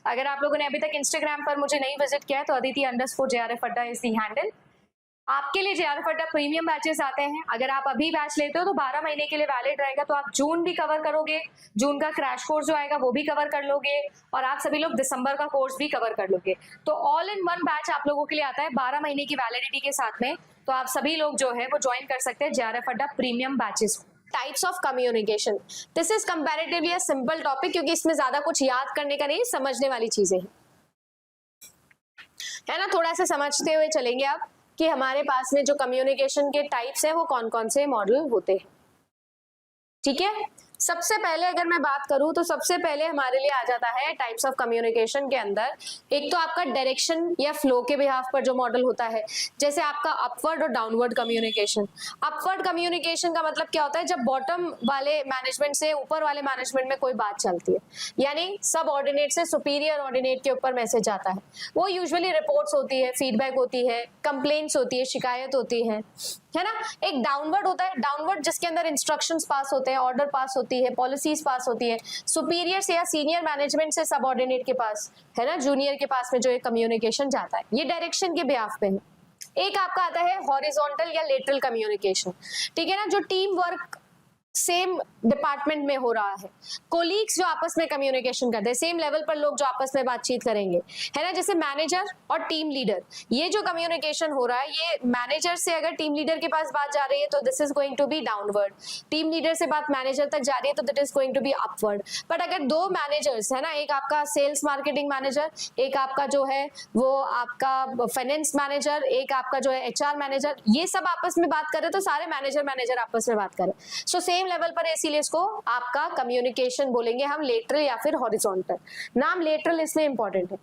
अगर आप लोगों ने अभी तक इंस्टाग्राम पर मुझे नहीं विजिट किया है तो aditi_JRF अड्डा इज दी हैंडल। आपके लिए JRF अड्डा प्रीमियम बैचेस आते हैं। अगर आप अभी बैच लेते हो तो 12 महीने के लिए वैलिड रहेगा, तो आप जून भी कवर करोगे, जून का क्रैश कोर्स जो आएगा वो भी कवर कर लोगे, और आप सभी लोग दिसंबर का कोर्स भी कवर कर लोगे। तो ऑल इन वन बैच आप लोगों के लिए आता है 12 महीने की वैलिडिटी के साथ में। तो आप सभी लोग जो है वो ज्वाइन कर सकते हैं JRF अड्डा premium batches. Types of communication, this is comparatively a simple topic, क्योंकि इसमें ज्यादा कुछ याद करने का नहीं, समझने वाली चीजें हैं, है ना। थोड़ा सा समझते हुए चलेंगे आप कि हमारे पास में जो कम्युनिकेशन के टाइप्स है वो कौन कौन से मॉडल होते हैं। ठीक है, सबसे पहले अगर मैं बात करूं तो सबसे पहले हमारे लिए आ जाता है टाइप्स ऑफ कम्युनिकेशन के अंदर, एक तो आपका डायरेक्शन या फ्लो के बिहाफ पर जो मॉडल होता है, जैसे आपका अपवर्ड और डाउनवर्ड कम्युनिकेशन। अपवर्ड कम्युनिकेशन का मतलब क्या होता है, जब बॉटम वाले मैनेजमेंट से ऊपर वाले मैनेजमेंट में कोई बात चलती है, यानी सब ऑर्डिनेट से सुपीरियर ऑर्डिनेट के ऊपर मैसेज आता है। वो यूजुअली रिपोर्ट्स होती है, फीडबैक होती है, कंप्लेंट्स होती है, शिकायत होती है ना। एक डाउनवर्ड होता है, डाउनवर्ड जिसके अंदर इंस्ट्रक्शंस पास होते हैं, ऑर्डर पास होती है, पॉलिसीज पास होती है, सुपीरियर से या सीनियर मैनेजमेंट से सबऑर्डिनेट के पास, है ना, जूनियर के पास में जो एक कम्युनिकेशन जाता है, ये डायरेक्शन के बिहाफ पे है। एक आपका आता है हॉरिजॉन्टल या लेटरल कम्युनिकेशन, ठीक है ना, जो टीम वर्क सेम डिपार्टमेंट में हो रहा है, कोलीग्स जो आपस में कम्युनिकेशन करते हैं, सेम लेवल पर लोग जो आपस में बातचीत करेंगे, है ना, जैसे मैनेजर और टीम लीडर, ये जो कम्युनिकेशन हो रहा है, ये मैनेजर से अगर टीम लीडर के पास बात जा रही है तो this is going to be downward, team leader से बात मैनेजर तक जा रही है तो this is going to be upward. But अगर दो मैनेजर्स है ना, एक आपका सेल्स मार्केटिंग मैनेजर, एक आपका जो है वो आपका फाइनेंस मैनेजर, एक आपका जो है HR मैनेजर, ये सब आपस में बात कर रहे तो सारे मैनेजर आपस में बात करें, सो सेम लेवल पर, इसीलिए इसको आपका कम्युनिकेशन बोलेंगे हम लेटरल या फिर हॉरिजॉन्टल। नाम लेटरल इसलिए इंपॉर्टेंट है।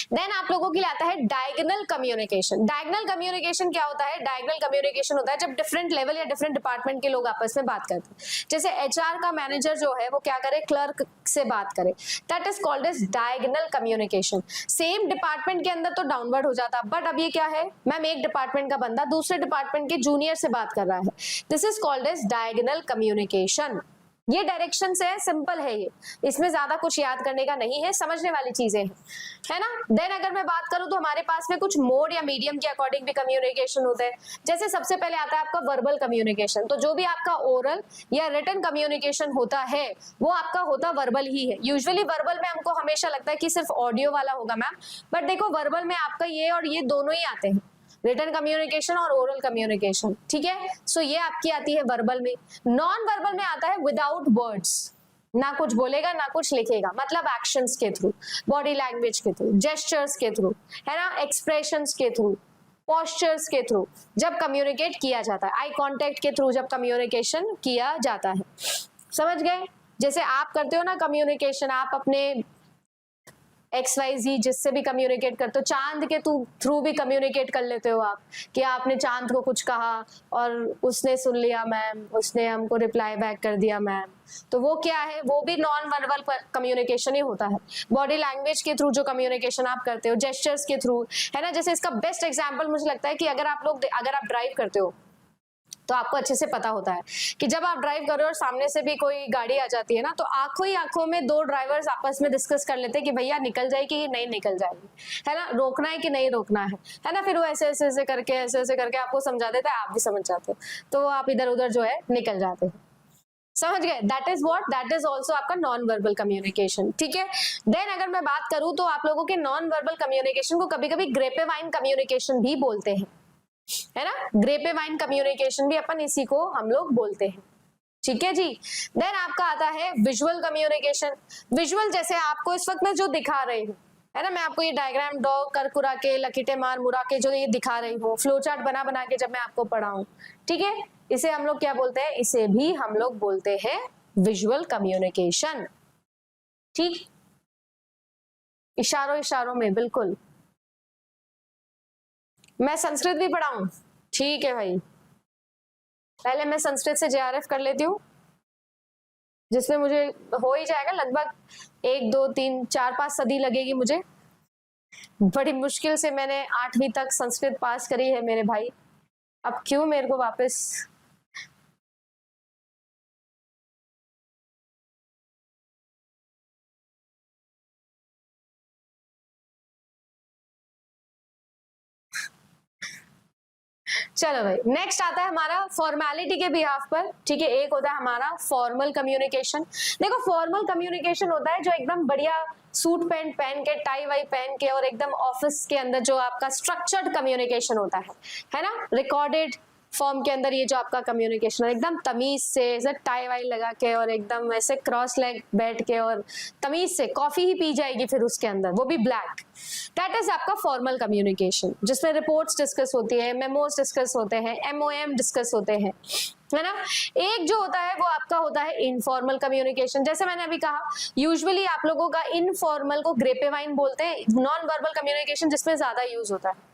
देन आप लोगों के लिए आता है डायगोनल कम्युनिकेशन। डायगोनल कम्युनिकेशन क्या होता है, डायगोनल कम्युनिकेशन होता है जब डिफरेंट लेवल या डिफरेंट डिपार्टमेंट के लोग आपस में बात करते हैं, जैसे HR का मैनेजर जो है वो क्या करे, क्लर्क से बात करे, that is called as diagonal communication. Same department के अंदर तो डाउनवर्ड हो जाता, बट अब ये क्या है, मैम एक डिपार्टमेंट का बंदा दूसरे डिपार्टमेंट के जूनियर से बात कर रहा है, this is called as diagonal communication. ये डायरेक्शन से है, सिंपल है ये, इसमें ज्यादा कुछ याद करने का नहीं है, समझने वाली चीजें हैं, है ना। देन अगर मैं बात करूं तो हमारे पास में कुछ मोड या मीडियम के अकॉर्डिंग भी कम्युनिकेशन होते हैं, जैसे सबसे पहले आता है आपका वर्बल कम्युनिकेशन। तो जो भी आपका ओरल या रिटन कम्युनिकेशन होता है वो आपका होता वर्बल ही है। यूजुअली वर्बल में हमको हमेशा लगता है कि सिर्फ ऑडियो वाला होगा मैम, बट देखो वर्बल में आपका ये और ये दोनों ही आते हैं, रिटन कम्युनिकेशन और ओरल कम्युनिकेशन, ठीक है। सो ये आपकी आती है वर्बल में। नॉन वर्बल में आता है विदाउट वर्ड्स, ना कुछ बोलेगा ना कुछ लिखेगा, मतलब एक्शंस के थ्रू, बॉडी लैंग्वेज के थ्रू, जेस्चर्स के थ्रू, है ना, एक्सप्रेशंस के थ्रू, पोस्चर्स के थ्रू जब कम्युनिकेट किया जाता है, आई कांटेक्ट के थ्रू जब कम्युनिकेशन किया जाता है, समझ गए। जैसे आप करते हो ना कम्युनिकेशन, आप अपने XYZ जिससे भी कम्युनिकेट करते हो, चांद के थ्रू भी कम्युनिकेट कर लेते हो आप, कि आपने चांद को कुछ कहा और उसने सुन लिया मैम, उसने हमको रिप्लाई बैक कर दिया मैम, तो वो क्या है, वो भी नॉन वर्बल कम्युनिकेशन ही होता है। बॉडी लैंग्वेज के थ्रू जो कम्युनिकेशन आप करते हो, जेस्चर्स के थ्रू, है ना। जैसे इसका बेस्ट एग्जाम्पल मुझे लगता है कि अगर आप ड्राइव करते हो तो आपको अच्छे से पता होता है कि जब आप ड्राइव कर रहे हो और सामने से भी कोई गाड़ी आ जाती है ना, तो आंखों ही आंखों में दो ड्राइवर्स आपस में डिस्कस कर लेते हैं कि भैया निकल जाएगी कि नहीं निकल जाएगी, है ना, रोकना है कि नहीं रोकना है ना। फिर वो ऐसे ऐसे करके आपको समझा देता है, आप भी समझ जाते हो, तो आप इधर उधर जो है निकल जाते हैं, समझ गए। That is what, that is also आपका नॉन वर्बल कम्युनिकेशन, ठीक है। देन अगर मैं बात करूं तो आप लोगों के नॉन वर्बल कम्युनिकेशन को कभी कभी ग्रेपेवाइन कम्युनिकेशन भी बोलते हैं, है ना, ग्रेपेवाइन कम्युनिकेशन भी अपन इसी को हम लोग बोलते हैं, ठीक है जी। देन आपका आता है विजुअल कम्युनिकेशन। विजुअल जैसे आपको इस वक्त मैं जो दिखा रही हूँ, है ना, मैं आपको ये डायग्राम ड्रॉ कर कुरा के, लकीटे मार मुरा के जो ये दिखा रही हूँ, फ्लो चार्ट बना बना के जब मैं आपको पढ़ाऊं, ठीक है, इसे हम लोग क्या बोलते हैं, इसे भी हम लोग बोलते हैं विजुअल कम्युनिकेशन, ठीक, इशारों इशारों में, बिल्कुल। मैं संस्कृत भी पढ़ाऊं, ठीक है भाई, पहले मैं संस्कृत से JRF कर लेती हूँ, जिसमें मुझे हो ही जाएगा लगभग 1 2 3 4 5 सदी लगेगी मुझे, बड़ी मुश्किल से मैंने 8वीं तक संस्कृत पास करी है मेरे भाई, अब क्यों मेरे को वापस चलो भाई, नेक्स्ट आता है हमारा फॉर्मेलिटी के बिहाफ पर, ठीक है। एक होता है हमारा फॉर्मल कम्युनिकेशन। देखो फॉर्मल कम्युनिकेशन होता है जो एकदम बढ़िया सूट पैंट पहन के, टाई वाई पहन के, और एकदम ऑफिस के अंदर जो आपका स्ट्रक्चर्ड कम्युनिकेशन होता है ना, रिकॉर्डेड फॉर्म के अंदर ये जो आपका कम्युनिकेशन है एकदम तमीज से, ऐसे टाई वाई लगा के और एकदम ऐसे क्रॉस लेग बैठ के और तमीज से कॉफी ही पी जाएगी फिर उसके अंदर, वो भी ब्लैक। दैट इज आपका फॉर्मल कम्युनिकेशन, जिसमें रिपोर्ट्स डिस्कस होती है, मेमोज डिस्कस होते हैं, एमओएम डिस्कस होते हैं, है ना। एक जो होता है वो आपका होता है इनफॉर्मल कम्युनिकेशन। जैसे मैंने अभी कहा, यूजुअली आप लोगों का इनफॉर्मल को ग्रेपेवाइन बोलते हैं, नॉन वर्बल कम्युनिकेशन जिसमें ज्यादा यूज होता है।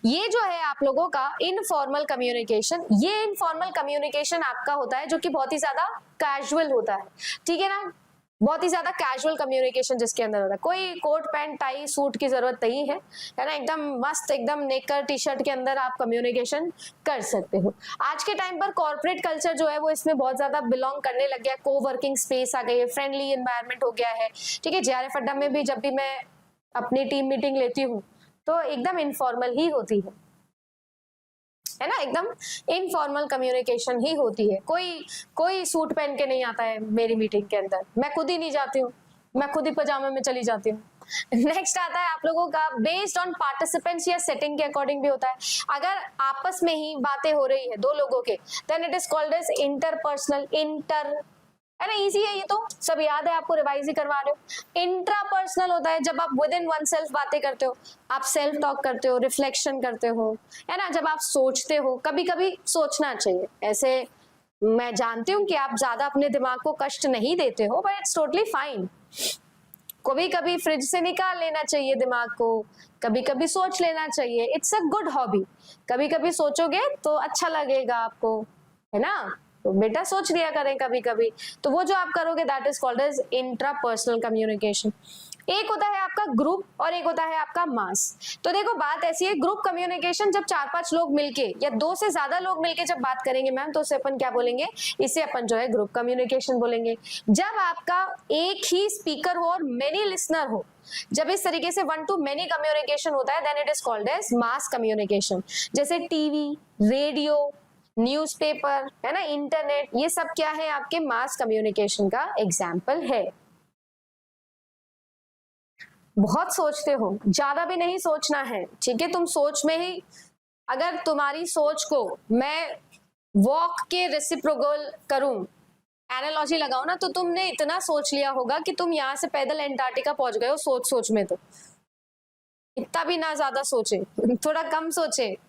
ये जो है आप लोगों का इनफॉर्मल कम्युनिकेशन, ये इनफॉर्मल कम्युनिकेशन आपका होता है जो कि बहुत ही ज्यादा कैजुअल होता है, ठीक है ना, बहुत ही ज्यादा कैजुअल कम्युनिकेशन जिसके अंदर होता है। कोई कोट पैंट टाई सूट की जरूरत नहीं है ना, एकदम मस्त, एकदम नेकर टी शर्ट के अंदर आप कम्युनिकेशन कर सकते हो। आज के टाइम पर कॉर्पोरेट कल्चर जो है वो इसमें बहुत ज्यादा बिलोंग करने लग गया, को वर्किंग स्पेस आ गई है, फ्रेंडली एनवायरनमेंट हो गया है, ठीक है। जेआरएफ अड्डा में भी जब भी मैं अपनी टीम मीटिंग लेती हूँ तो एकदम इनफॉर्मल ही होती है ना, एकदम इनफॉर्मल कम्युनिकेशन ही होती है। कोई सूट पहन के नहीं आता है मेरी मीटिंग के अंदर, मैं खुद ही नहीं जाती हूँ, मैं खुद ही पजामे में चली जाती हूँ। नेक्स्ट आता है आप लोगों का बेस्ड ऑन पार्टिसिपेंट्स या सेटिंग के अकॉर्डिंग भी होता है। अगर आपस में ही बातें हो रही है दो लोगों के, then it is called as interpersonal, है ना, इजी है, ये तो सब याद है आपको, रिवाइज ही करवा रहे हो। इंट्रापर्सनल होता है जब आप विद इन वन सेल्फ बातें करते हो, आप सेल्फ टॉक करते हो, रिफ्लेक्शन करते हो, है ना, जब आप सोचते हो। कभी कभी सोचना चाहिए, ऐसे मैं जानती हूँ कि आप ज्यादा अपने दिमाग को कष्ट नहीं देते हो, बट इट्स टोटली फाइन। कभी कभी फ्रिज से निकाल लेना चाहिए दिमाग को, कभी कभी सोच लेना चाहिए, इट्स अ गुड हॉबी। कभी कभी सोचोगे तो अच्छा लगेगा आपको, है ना, तो बेटा सोच लिया करें कभी कभी। तो वो जो आप करोगे that is called as intrapersonal communication. एक होता है आपका ग्रुप और एक होता है आपका मास। तो देखो बात ऐसी है, ग्रुप कम्युनिकेशन जब 4-5 लोग मिलके या 2 से ज्यादा लोग मिलके जब बात करेंगे मैम, तो उसे अपन क्या बोलेंगे, इसे अपन जो है ग्रुप कम्युनिकेशन बोलेंगे। जब आपका एक ही स्पीकर हो और मेनी लिसनर हो, जब इस तरीके से 1 to many कम्युनिकेशन होता है, then it is called as mass communication. जैसे टीवी, रेडियो, न्यूज़पेपर, है ना, इंटरनेट, ये सब क्या है, आपके मास कम्युनिकेशन का एग्जाम्पल है। बहुत सोचते हो, ज्यादा भी नहीं सोचना है, ठीक है। तुम सोच में ही, अगर तुम्हारी सोच को मैं वॉक के रेसिप्रोकल करूं, एनालॉजी लगाओ ना, तो तुमने इतना सोच लिया होगा कि तुम यहाँ से पैदल एंटार्क्टिका पहुंच गए हो सोच सोच में। तो इतना भी ना ज्यादा सोचे, थोड़ा कम सोचे,